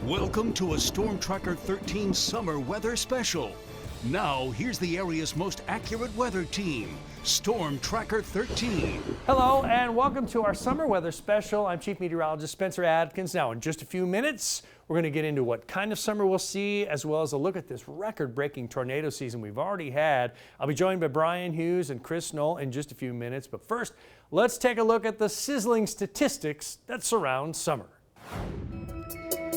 Welcome to a Storm Tracker 13 Summer Weather Special. Now, here's the area's most accurate weather team, Storm Tracker 13. Hello and welcome to our Summer Weather Special. I'm Chief Meteorologist Spencer Adkins. Now, in just a few minutes, we're going to get into what kind of summer we'll see, as well as a look at this record-breaking tornado season we've already had. I'll be joined by Brian Hughes and Chris Knoll in just a few minutes. But first, let's take a look at the sizzling statistics that surround summer.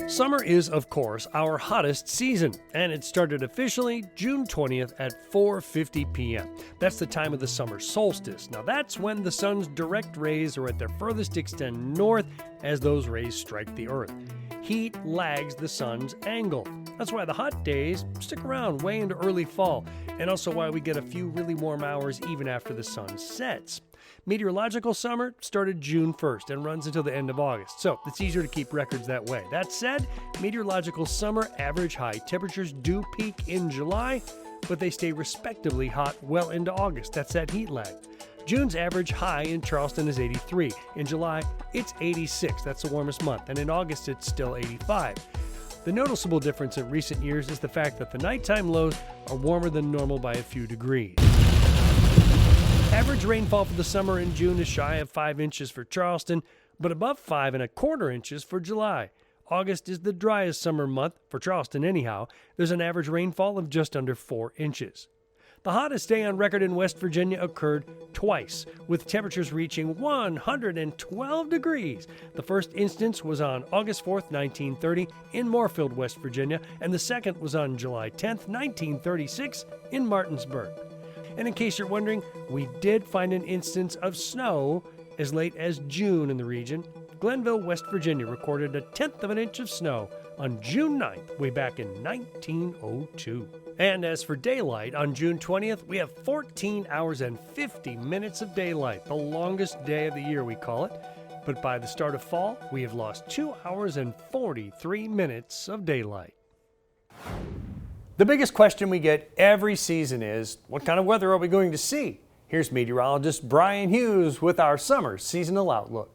Summer is, of course, our hottest season, and it started officially June 20th at 4:50 p.m. That's the time of the summer solstice. Now that's when the sun's direct rays are at their furthest extent north as those rays strike the earth. Heat lags the sun's angle. That's why the hot days stick around way into early fall, and also why we get a few really warm hours even after the sun sets. Meteorological summer started June 1st and runs until the end of August, so it's easier to keep records that way. That said, meteorological summer average high temperatures do peak in July, but they stay respectively hot well into August. That's that heat lag. June's average high in Charleston is 83. In July, it's 86. That's the warmest month. And in August, it's still 85. The noticeable difference in recent years is the fact that the nighttime lows are warmer than normal by a few degrees. Average rainfall for the summer in June is shy of 5 inches for Charleston, but above 5¼ inches for July. August is the driest summer month, for Charleston anyhow. There's an average rainfall of just under 4 inches. The hottest day on record in West Virginia occurred twice, with temperatures reaching 112 degrees. The first instance was on August 4th, 1930, in Moorfield, West Virginia, and the second was on July 10th, 1936, in Martinsburg. And in case you're wondering, we did find an instance of snow as late as June in the region. Glenville, West Virginia recorded 1/10 inch of snow on June 9th, way back in 1902. And as for daylight, on June 20th, we have 14 hours and 50 minutes of daylight, the longest day of the year we call it. But by the start of fall, we have lost 2 hours and 43 minutes of daylight. The biggest question we get every season is, what kind of weather are we going to see? Here's meteorologist Brian Hughes with our summer seasonal outlook.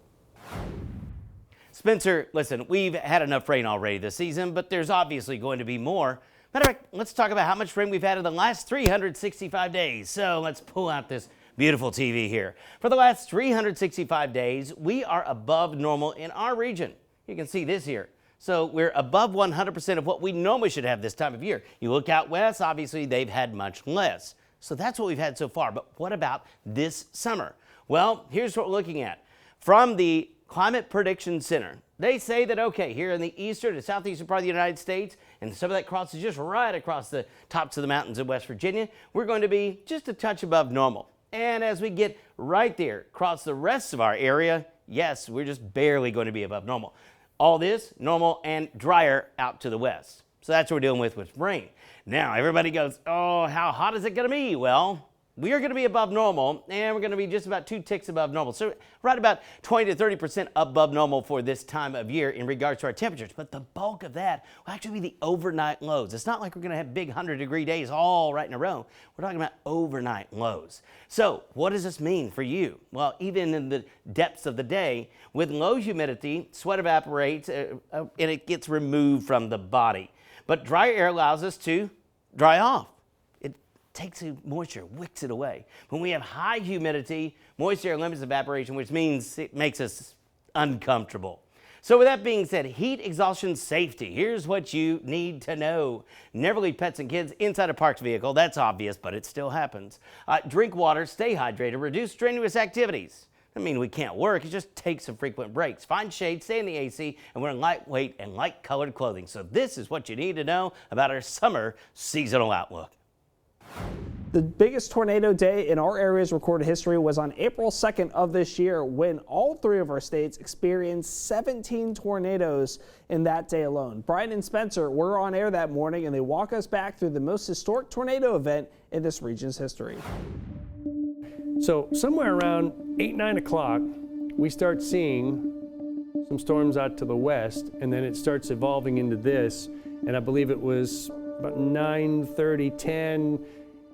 Spencer, listen, we've had enough rain already this season, but there's obviously going to be more. Matter of fact, let's talk about how much rain we've had in the last 365 days. So let's pull out this beautiful TV here. For the last 365 days, we are above normal in our region. You can see this here. So we're above 100% of what we normally should have this time of year. You look out west, obviously they've had much less. So that's what we've had so far. But what about this summer? Well, here's what we're looking at. From the Climate Prediction Center, they say that, okay, here in the eastern and southeastern part of the United States, and some of that crosses just right across the tops of the mountains of West Virginia, we're going to be just a touch above normal. And as we get right there across the rest of our area, yes, we're just barely going to be above normal. All this normal and drier out to the west. So that's what we're dealing with rain. Now, everybody goes, oh, how hot is it going to be? Well, we are going to be above normal, and we're going to be just about 2 ticks above normal. So right about 20 to 30% above normal for this time of year in regards to our temperatures. But the bulk of that will actually be the overnight lows. It's not like we're going to have big 100-degree days all right in a row. We're talking about overnight lows. So what does this mean for you? Well, even in the depths of the day, with low humidity, sweat evaporates and it gets removed from the body. But dry air allows us to dry off. Takes the moisture, wicks it away. When we have high humidity, moisture limits evaporation, which means it makes us uncomfortable. So with that being said, heat exhaustion safety. Here's what you need to know. Never leave pets and kids inside a parked vehicle. That's obvious, but it still happens. Drink water, stay hydrated, reduce strenuous activities. I mean, we can't work, it just takes some frequent breaks. Find shade, stay in the AC, and wear lightweight and light-colored clothing. So this is what you need to know about our summer seasonal outlook. The biggest tornado day in our area's recorded history was on April 2nd of this year, when all 3 of our states experienced 17 tornadoes in that day alone. Brian and Spencer were on air that morning, and they walk us back through the most historic tornado event in this region's history. So somewhere around 8, 9 o'clock, we start seeing some storms out to the west, and then it starts evolving into this, and I believe it was about 9:30, 10.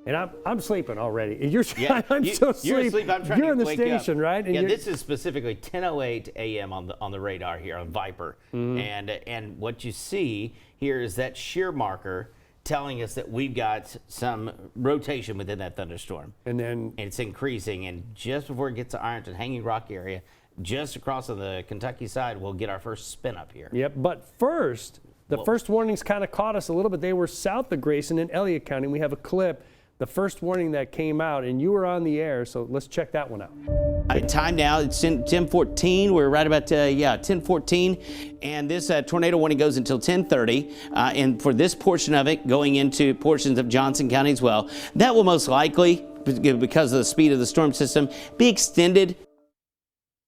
And I'm sleeping already. You're Yeah, I'm still you're asleep. asleep. I'm trying You're to in the wake up. station, right? And Yeah, you're- this is specifically 10:08 a.m. on the radar here on Viper, and what you see here is that shear marker telling us that we've got some rotation within that thunderstorm, and then and it's increasing. And just before it gets to Ironton, Hanging Rock area, just across on the Kentucky side, we'll get our first spin up here. yep. But first, the first warnings kind of caught us a little bit. They were south of Grayson in Elliott County. We have a clip. The first warning that came out, and you were on the air, so let's check that one out. Time now, it's 10:14. We're right about, 10:14. And this tornado warning goes until 10:30. And for this portion of it, going into portions of Johnson County as well, that will most likely, because of the speed of the storm system, be extended.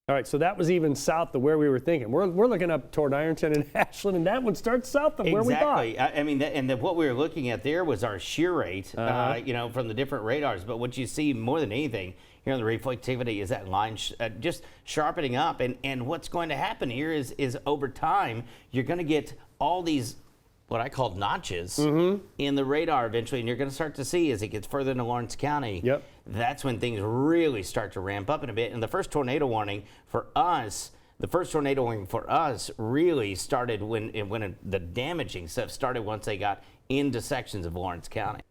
All right, so that was even south of where we were thinking. We're looking up toward Ironton and Ashland, and that one starts south of where we thought. Exactly. I mean, what we were looking at there was our shear rate, from the different radars. But what you see more than anything here on the reflectivity is that line just sharpening up. And what's going to happen here is over time, you're going to get all these what I call notches in the radar eventually, and you're going to start to see as it gets further into Lawrence County. Yep. That's when things really start to ramp up in a bit. And the first tornado warning for us really started when the damaging stuff started once they got into sections of Lawrence County.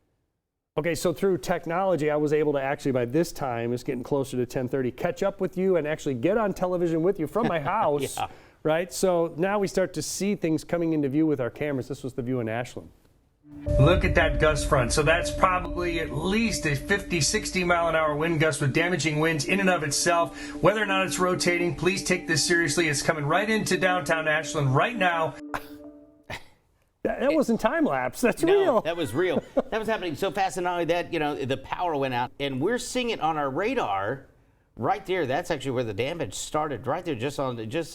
Okay, so through technology, I was able to actually, by this time, it's getting closer to 10:30, catch up with you and actually get on television with you from my house. Yeah. Right? So now we start to see things coming into view with our cameras. This was the view in Ashland. Look at that gust front. So that's probably at least a 50, 60 mile an hour wind gust with damaging winds in and of itself. Whether or not it's rotating, please take this seriously. It's coming right into downtown Ashland right now. That wasn't time lapse. That's No, real. that was real. That was happening so fast, and not only that, the power went out, and we're seeing it on our radar right there. That's actually where the damage started, right there, just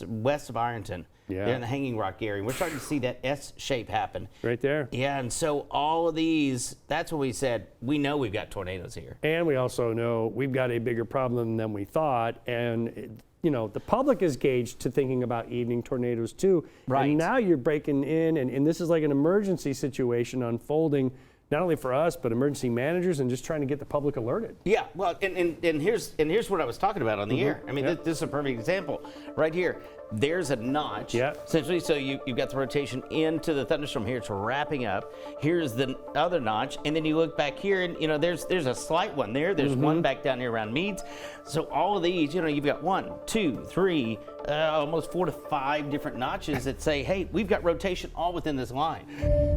west of Ironton. Yeah. There in the Hanging Rock area. We're starting to see that S shape happen. Right there. Yeah, and so all of these, that's what we said. We know we've got tornadoes here. And we also know we've got a bigger problem than we thought. And, the public is gauged to thinking about evening tornadoes too. Right. And now you're breaking in, and this is like an emergency situation unfolding, not only for us, but emergency managers and just trying to get the public alerted. Yeah, well, and here's what I was talking about on the air. I mean, Yep. this is a perfect example. Right here, there's a notch. Yeah. Essentially, so you've got the rotation into the thunderstorm here. It's wrapping up. Here's the other notch, and then you look back here, and there's a slight one there. There's one back down here around Meads. So all of these, you've got 1, 2, 3, almost 4 to 5 different notches that say, hey, we've got rotation all within this line.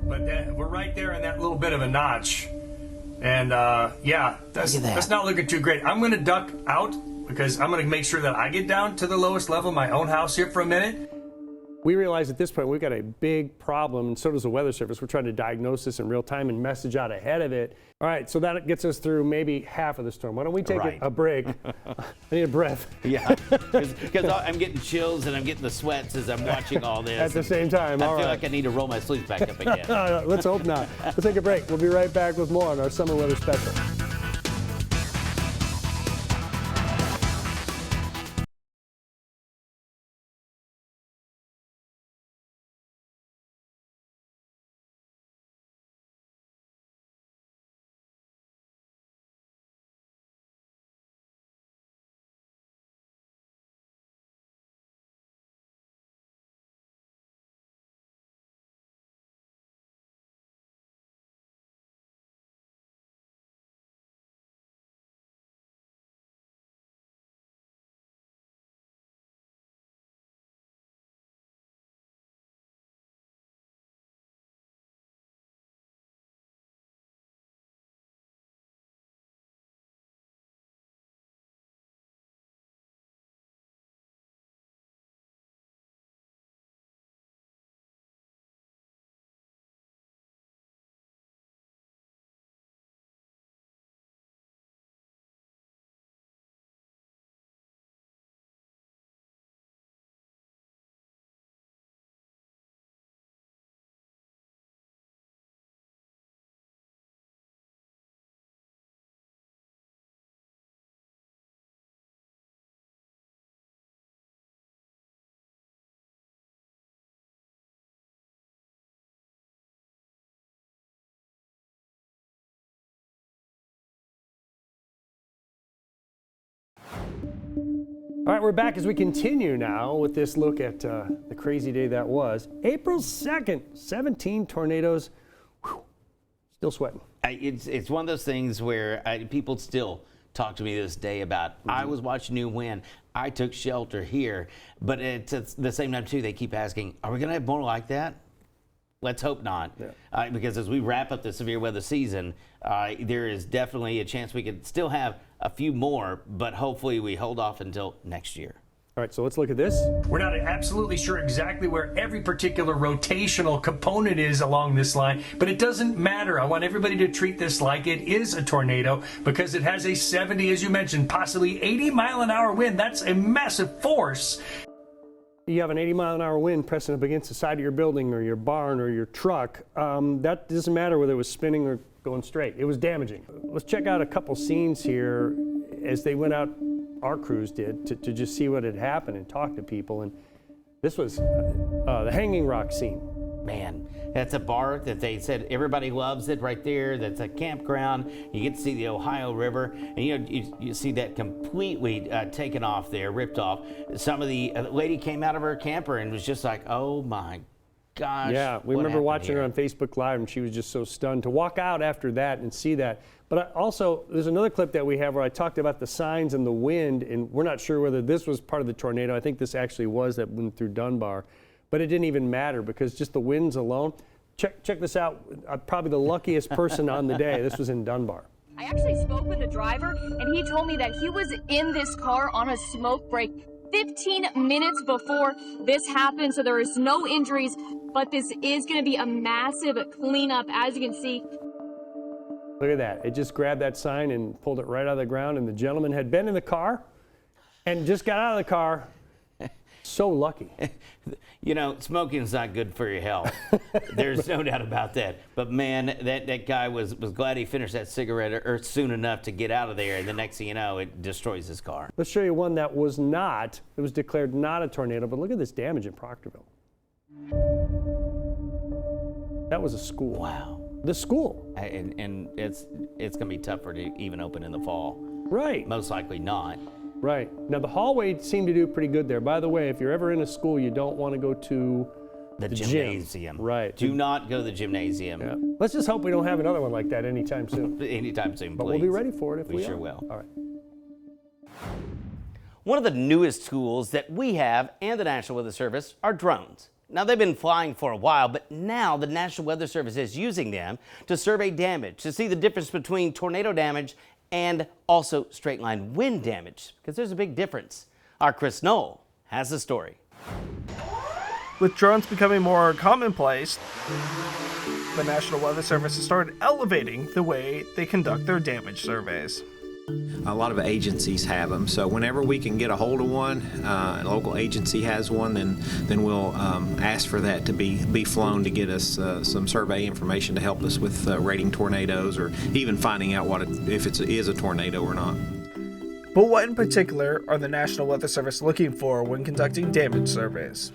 But we're right there in that little bit of a notch. And that's not looking too great. I'm going to duck out because I'm going to make sure that I get down to the lowest level of my own house here for a minute. We realize at this point we've got a big problem, and so does the Weather Service. We're trying to diagnose this in real time and message out ahead of it. All right, so that gets us through maybe half of the storm. Why don't we take Right. a break? I need a breath. Yeah, because I'm getting chills and I'm getting the sweats as I'm watching all this. At the same time, I all feel right. like I need to roll my sleeves back up again. Let's hope not. Let's take a break. We'll be right back with more on our summer weather special. All right, we're back as we continue now with this look at the crazy day that was. April 2nd, 17 tornadoes. Whew, still sweating. It's one of those things where people still talk to me this day about, I was watching you win. I took shelter here. But it's the same time, too, they keep asking, are we going to have more like that? Let's hope not. Yeah. Because as we wrap up the severe weather season, there is definitely a chance we could still have a few more, but hopefully we hold off until next year. All right, so let's look at this. We're not absolutely sure exactly where every particular rotational component is along this line, but it doesn't matter. I want everybody to treat this like it is a tornado because it has a 70, as you mentioned, possibly 80-mile-an-hour wind. That's a massive force. You have an 80-mile-an-hour wind pressing up against the side of your building or your barn or your truck. That doesn't matter whether it was spinning or going straight. It was damaging. Let's check out a couple scenes here as they went out, our crews did, to just see what had happened and talk to people. And this was the Hanging Rock scene. Man, that's a bar that they said everybody loves it right there. That's a campground. You get to see the Ohio River, and you see that completely taken off there, ripped off. Some of the lady came out of her camper and was just like, oh my gosh. Yeah, we remember watching her on Facebook Live, and she was just so stunned to walk out after that and see that. But there's another clip that we have where I talked about the signs and the wind, and we're not sure whether this was part of the tornado. I think this actually was that went through Dunbar. But it didn't even matter because just the winds alone. Check this out. Probably the luckiest person on the day. This was in Dunbar. I actually spoke with the driver, and he told me that he was in this car on a smoke break 15 minutes before this happened, so there is no injuries, but this is going to be a massive cleanup, as you can see. Look at that. It just grabbed that sign and pulled it right out of the ground, and the gentleman had been in the car and just got out of the car. So lucky. You know, smoking's not good for your health. There's no doubt about that. But man, that guy was glad he finished that cigarette soon enough to get out of there. And the next thing you know, it destroys his car. Let's show you one that was declared not a tornado. But look at this damage in Proctorville. That was a school. Wow. The school. And it's going to be tougher to even open in the fall. Right. Most likely not. Right. Now, the hallway seemed to do pretty good there. By the way, if you're ever in a school, you don't want to go to the gymnasium. Right. Do not go to the gymnasium. Yeah. Let's just hope we don't have another one like that anytime soon. Anytime soon, please. But we'll be ready for it if we sure are. will. All right. One of the newest tools that we have and the National Weather Service are drones. Now, they've been flying for a while, but now the National Weather Service is using them to survey damage, to see the difference between tornado damage and also straight line wind damage, because there's a big difference. Our Chris Knoll has the story. With drones becoming more commonplace, the National Weather Service has started elevating the way they conduct their damage surveys. A lot of agencies have them, so whenever we can get a hold of one, a local agency has one, then we'll ask for that to be flown to get us some survey information to help us with rating tornadoes or even finding out if it is a tornado or not. But what in particular are the National Weather Service looking for when conducting damage surveys?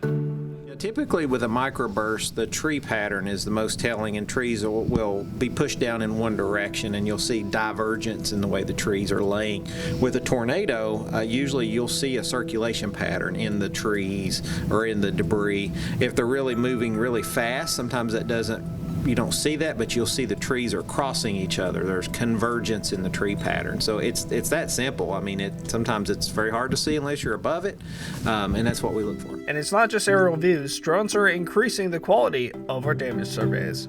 Typically with a microburst, the tree pattern is the most telling, and trees will be pushed down in one direction and you'll see divergence in the way the trees are laying. With a tornado, usually you'll see a circulation pattern in the trees or in the debris. If they're really moving really fast, sometimes you don't see that, but you'll see the trees are crossing each other. There's convergence in the tree pattern. So it's that simple. I mean, sometimes it's very hard to see unless you're above it, and that's what we look for. And it's not just aerial views. Drones are increasing the quality of our damage surveys.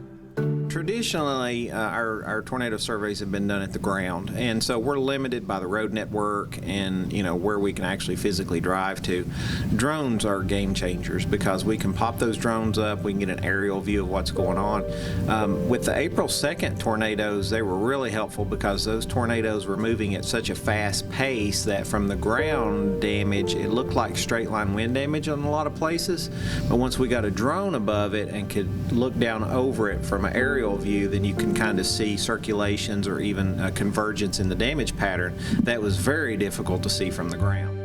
Traditionally, our tornado surveys have been done at the ground, and so we're limited by the road network and where we can actually physically drive to. Drones are game changers because we can pop those drones up, we can get an aerial view of what's going on. With the April 2nd tornadoes, they were really helpful because those tornadoes were moving at such a fast pace that from the ground damage, it looked like straight line wind damage in a lot of places. But once we got a drone above it and could look down over it from an aerial view, then you can kind of see circulations or even a convergence in the damage pattern that was very difficult to see from the ground.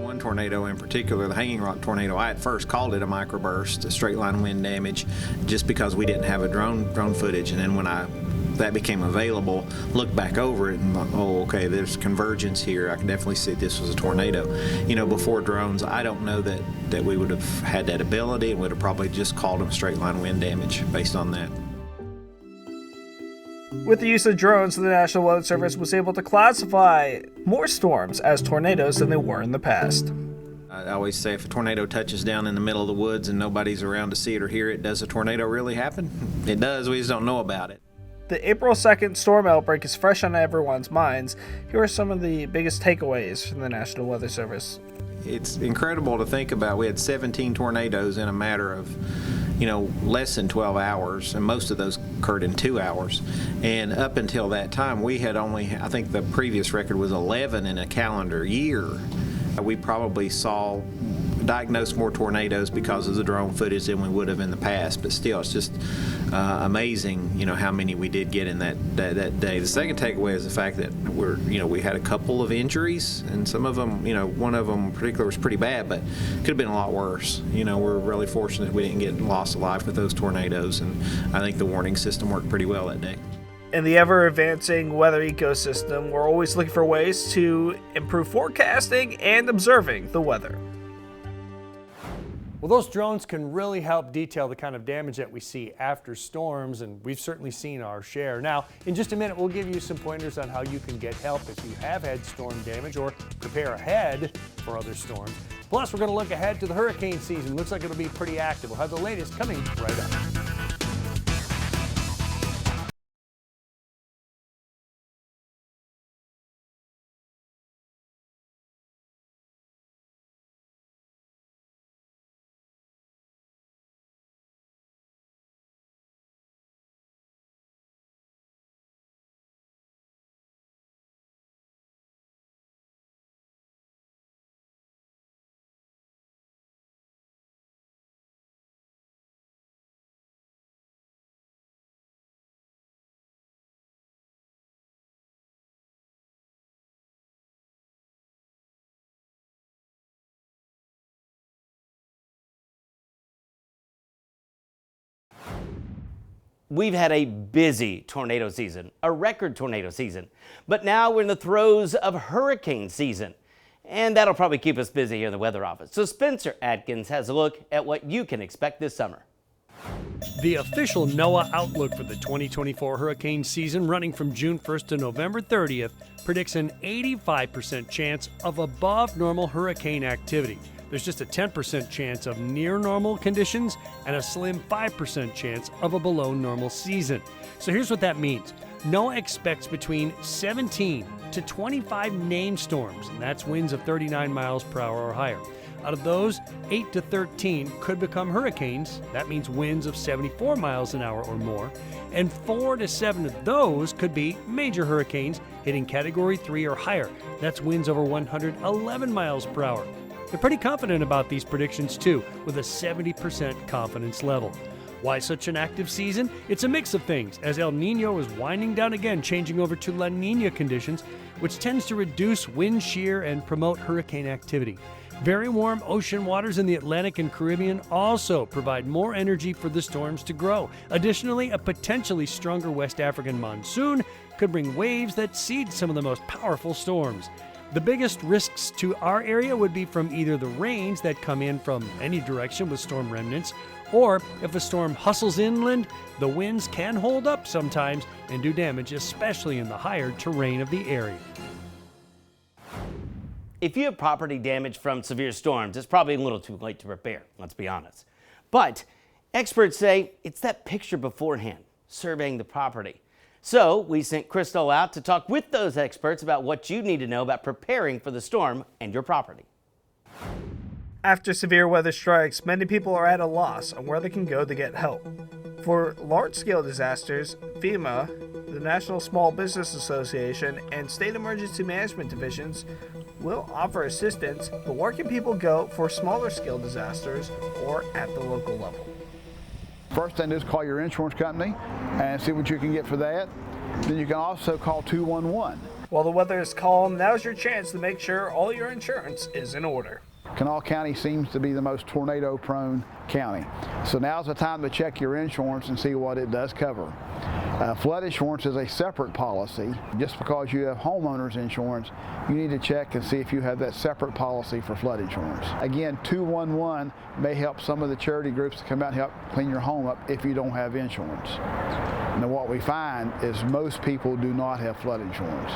One tornado in particular, the Hanging Rock tornado, I at first called it a microburst, a straight line wind damage, just because we didn't have a drone footage. And then when I that became available, looked back over it and thought, oh, okay, there's convergence here. I can definitely see this was a tornado. You know, before drones, I don't know that we would have had that ability, and would have probably just called them straight line wind damage based on that. With the use of drones, the National Weather Service was able to classify more storms as tornadoes than they were in the past. I always say if a tornado touches down in the middle of the woods and nobody's around to see it or hear it, does a tornado really happen? It does, we just don't know about it. The April 2nd storm outbreak is fresh on everyone's minds. Here are some of the biggest takeaways from the National Weather Service. It's incredible to think about. We had 17 tornadoes in a matter of, less than 12 hours, and most of those occurred in 2 hours. And up until that time, we had only, I think the previous record was 11 in a calendar year. We probably diagnosed more tornadoes because of the drone footage than we would have in the past, but still, it's just amazing, how many we did get in that day. The second takeaway is the fact that we had a couple of injuries, and some of them, one of them in particular was pretty bad, but could have been a lot worse. We're really fortunate we didn't get lost alive with those tornadoes, and I think the warning system worked pretty well that day. In the ever-advancing weather ecosystem, we're always looking for ways to improve forecasting and observing the weather. Well, those drones can really help detail the kind of damage that we see after storms, and we've certainly seen our share. Now, in just a minute, we'll give you some pointers on how you can get help if you have had storm damage or prepare ahead for other storms. Plus, we're going to look ahead to the hurricane season. Looks like it'll be pretty active. We'll have the latest coming right up. We've had a busy tornado season, a record tornado season, but now we're in the throes of hurricane season, and that'll probably keep us busy here in the weather office. So Spencer Atkins has a look at what you can expect this summer. The official NOAA outlook for the 2024 hurricane season, running from June 1st to November 30th, predicts an 85% chance of above normal hurricane activity. There's just a 10% chance of near normal conditions and a slim 5% chance of a below normal season. So here's what that means. NOAA expects between 17 to 25 named storms, and that's winds of 39 miles per hour or higher. Out of those, 8 to 13 could become hurricanes. That means winds of 74 miles an hour or more. And 4 to 7 of those could be major hurricanes hitting Category 3 or higher. That's winds over 111 miles per hour. They're pretty confident about these predictions too, with a 70% confidence level. Why such an active season? It's a mix of things, as El Nino is winding down again, changing over to La Nina conditions, which tends to reduce wind shear and promote hurricane activity. Very warm ocean waters in the Atlantic and Caribbean also provide more energy for the storms to grow. Additionally, a potentially stronger West African monsoon could bring waves that seed some of the most powerful storms. The biggest risks to our area would be from either the rains that come in from any direction with storm remnants, or if a storm hustles inland, the winds can hold up sometimes and do damage, especially in the higher terrain of the area. If you have property damage from severe storms, it's probably a little too late to repair, let's be honest. But experts say it's that picture beforehand, surveying the property. So we sent Crystal out to talk with those experts about what you need to know about preparing for the storm and your property. After severe weather strikes, many people are at a loss on where they can go to get help. For large-scale disasters, FEMA, the National Small Business Association, and state emergency management divisions will offer assistance, but where can people go for smaller-scale disasters or at the local level? First thing is call your insurance company and see what you can get for that. Then you can also call 211. While the weather is calm, now's your chance to make sure all your insurance is in order. Kanawha County seems to be the most tornado-prone county. So now's the time to check your insurance and see what it does cover. Flood insurance is a separate policy. Just because you have homeowners insurance, you need to check and see if you have that separate policy for flood insurance. Again, 211 may help some of the charity groups to come out and help clean your home up if you don't have insurance. Now what we find is most people do not have flood insurance.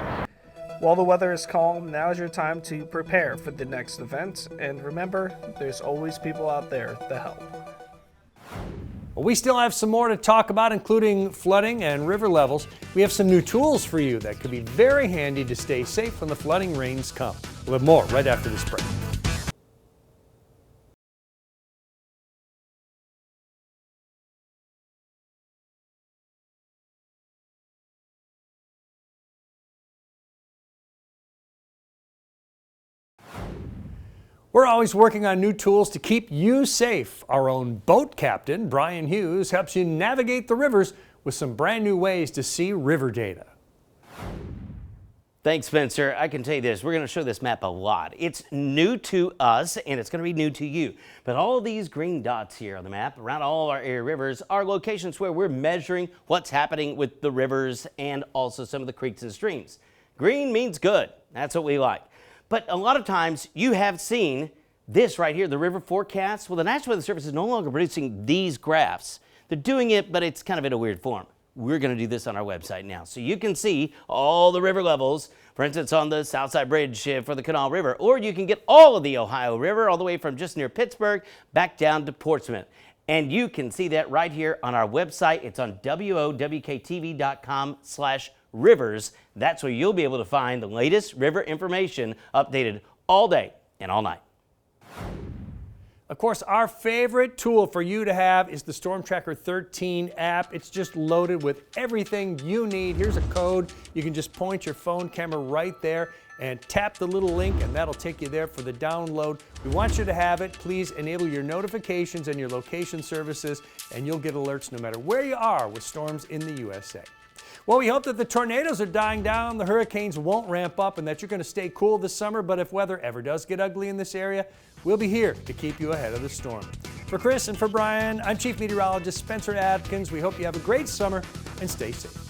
While the weather is calm, now is your time to prepare for the next event. And remember, there's always people out there to help. Well, we still have some more to talk about, including flooding and river levels. We have some new tools for you that could be very handy to stay safe when the flooding rains come. We'll have more right after this break. We're always working on new tools to keep you safe. Our own boat captain, Brian Hughes, helps you navigate the rivers with some brand new ways to see river data. Thanks, Spencer. I can tell you this, we're going to show this map a lot. It's new to us and it's going to be new to you. But all these green dots here on the map around all our area rivers are locations where we're measuring what's happening with the rivers and also some of the creeks and streams. Green means good. That's what we like. But a lot of times you have seen this right here, the river forecast. Well, the National Weather Service is no longer producing these graphs. They're doing it, but it's kind of in a weird form. We're going to do this on our website now. So you can see all the river levels, for instance, on the Southside Bridge for the Kanawha River, or you can get all of the Ohio River all the way from just near Pittsburgh back down to Portsmouth. And you can see that right here on our website. It's on WOWKTV.com/rivers. That's where you'll be able to find the latest river information updated all day and all night. Of course, our favorite tool for you to have is the Storm Tracker 13 app. It's just loaded with everything you need. Here's a code. You can just point your phone camera right there and tap the little link, and that'll take you there for the download. We want you to have it. Please enable your notifications and your location services, and you'll get alerts no matter where you are with storms in the USA. Well, we hope that the tornadoes are dying down, the hurricanes won't ramp up, and that you're going to stay cool this summer. But if weather ever does get ugly in this area, we'll be here to keep you ahead of the storm. For Chris and for Brian, I'm Chief Meteorologist Spencer Adkins. We hope you have a great summer and stay safe.